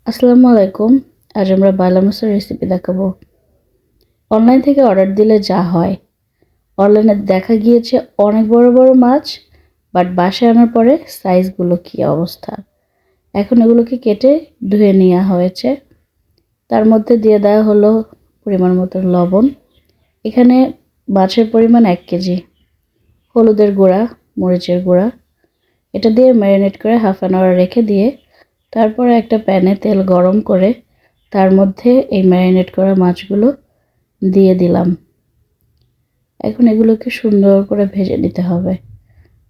আসসালামু আলাইকুম। আজ আমরা বাইলা মাছের রেসিপি দেখাবো। অনলাইন থেকে অর্ডার দিলে যা হয়, অনলাইনে দেখা গিয়েছে অনেক বড় বড় মাছ, বাট বাসায় আনার পরে সাইজগুলো কী অবস্থা। এখন এগুলোকে কেটে ধুয়ে নেওয়া হয়েছে। তার মধ্যে দিয়ে দেওয়া হলো পরিমাণ মতো লবণ। এখানে মাছের পরিমাণ 1 কেজি। হলুদের গুঁড়া, মরিচের গুঁড়া, এটা দিয়ে ম্যারিনেট করে হাফ অ্যান আওয়ার রেখে দিয়ে তারপরে একটা প্যানে তেল গরম করে তার মধ্যে এই ম্যারিনেট করা মাছগুলো দিয়ে দিলাম। এখন এগুলোকে সুন্দর করে ভেজে নিতে হবে।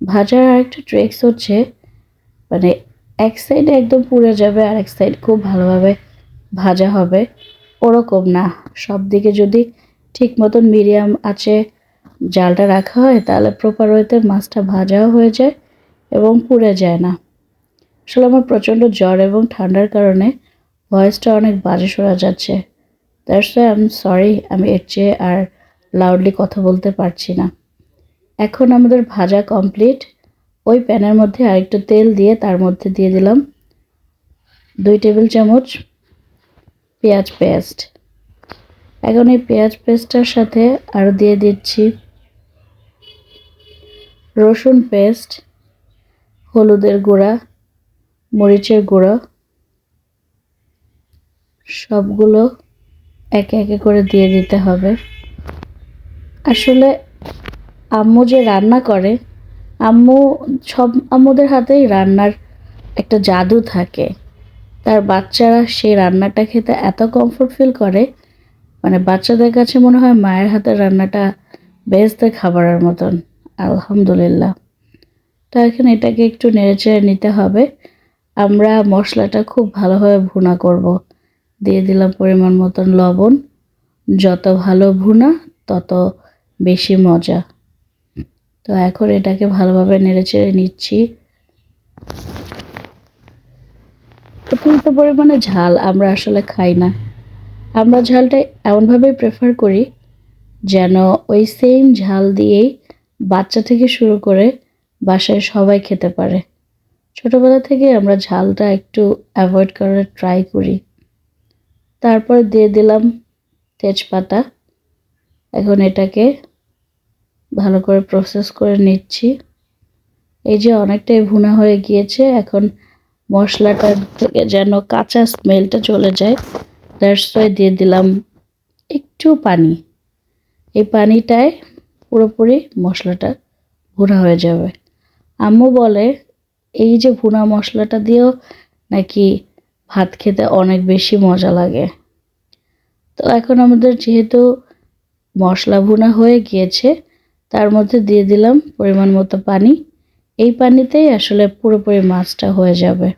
ভাজার আরেকটা ট্রিক্স হচ্ছে, মানে এক সাইডে একদম পুড়ে যাবে আর এক সাইড খুব ভালোভাবে ভাজা হবে, ওরকম না। সব দিকে যদি ঠিক মতন মিডিয়াম আঁচে জালটা রাখা হয় তাহলে প্রপার ওয়েতে মাছটা ভাজাও হয়ে যায় এবং পুড়ে যায় না। আসলে আমার প্রচণ্ড জ্বর এবং ঠান্ডার কারণে ভয়েসটা অনেক বাজে শোনা যাচ্ছে। That's why I am sorry, আমি এর চেয়ে আর লাউডলি কথা বলতে পারছি না। এখন আমাদের ভাজা কমপ্লিট। ওই প্যানের মধ্যে আরেকটু তেল দিয়ে তার মধ্যে দিয়ে দিলাম 2 টেবিল চামচ পেঁয়াজ পেস্ট। এখন এই পেঁয়াজ পেস্টটার সাথে আরও দিয়ে দিচ্ছি রসুন পেস্ট, হলুদের গুঁড়া, মরিচের গুঁড়ো, সবগুলো একে একে করে দিয়ে দিতে হবে। আসলে আম্মু যে রান্না করে, সব আম্মুদের হাতেই রান্নার একটা জাদু থাকে। তার বাচ্চারা সেই রান্নাটা খেতে এত কমফোর্ট ফিল করে, মানে বাচ্চাদের কাছে মনে হয় মায়ের হাতের রান্নাটা বেহেশতের খাবারের মতন। আলহামদুলিল্লাহ। তো এখন এটাকে একটু নেড়েচেড়ে নিতে হবে। আমরা মশলাটা খুব ভালোভাবে ভুনা করব। দিয়ে দিলাম পরিমাণ মতন লবণ। যত ভালো ভুনা তত বেশি মজা। তো এখন এটাকে ভালোভাবে নেড়েচেড়ে নিচ্ছি। অতিরিক্ত পরিমাণে ঝাল আমরা আসলে খাই না। আমরা ঝালটা এমনভাবেই প্রেফার করি যেন ওই সেম ঝাল দিয়েই বাচ্চা থেকে শুরু করে বাসায় সবাই খেতে পারে। ছোটোবেলা থেকে আমরা ঝালটা একটু অ্যাভয়েড করার ট্রাই করি। তারপর দিয়ে দিলাম তেজপাতা। এখন এটাকে ভালো করে প্রসেস করে নিচ্ছি। এই যে অনেকটাই ভুনা হয়ে গিয়েছে, এখন মশলাটার থেকে যেন কাঁচা স্মেলটা চলে যায়, দ্যাটস ওয়াই দিয়ে দিলাম একটু পানি। এই পানিটায় পুরোপুরি মশলাটা ভুনা হয়ে যাবে। আম্মু বলে এই যে ভুনা মশলাটা দিয়েও নাকি ভাত খেতে অনেক বেশি মজা লাগে। তো এখন আমাদের যেহেতু মশলা ভুনা হয়ে গিয়েছে, তার মধ্যে দিয়ে দিলাম পরিমাণ মতো পানি। এই পানিতেই আসলে পুরোপুরি মাছটা হয়ে যাবে।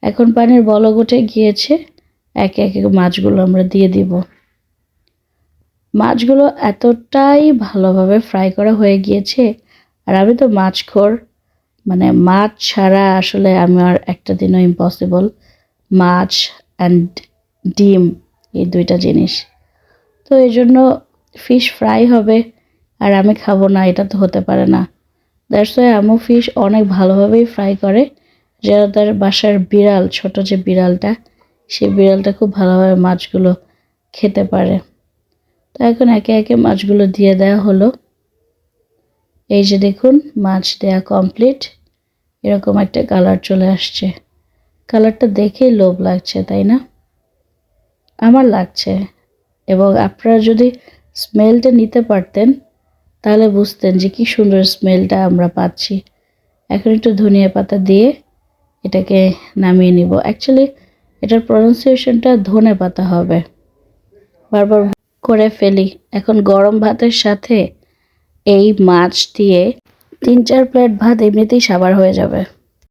এখন পানির বলক উঠে গিয়েছে, একে একে মাছগুলো আমরা দিয়ে দিব। মাছগুলো এতটাই ভালোভাবে ফ্রাই করা হয়ে গিয়েছে, আর আমি তো মাছখোর, মানে মাছ ছাড়া আসলে আমার একটা দিনও ইম্পসিবল। মাছ অ্যান্ড ডিম, এই দুইটা জিনিস। তো এই জন্য ফিশ ফ্রাই হবে আর আমি খাবো না, এটা তো হতে পারে না। দ্যাটস ওয়াই আম্মু ফিশ অনেক ভালোভাবেই ফ্রাই করে, যেন তার বাসার বিড়াল, ছোট যে বিড়ালটা, সেই বিড়ালটা খুব ভালোভাবে মাছগুলো খেতে পারে। তো এখন একে একে মাছগুলো দিয়ে দেওয়া হলো। এই যে দেখুন, মাছ দেয়া কমপ্লিট। এরকম একটা কালার চলে আসছে। কালারটা দেখেই লোভ লাগছে, তাই না? আমার লাগছে। এবং আপনারা যদি স্মেলটা নিতে পারতেন তাহলে বুঝতেন যে কি সুন্দর স্মেলটা আমরা পাচ্ছি। এখন একটু ধনিয়া পাতা দিয়ে এটাকে নামিয়ে নিব। অ্যাকচুয়ালি এটার প্রনাউন্সিয়েশনটা ধনে পাতা হবে, বারবার করে ফেলি। এখন গরম ভাতের সাথে এই মাছ দিয়ে 3-4 প্লেট ভাত এমনিতেই সাবার হয়ে যাবে।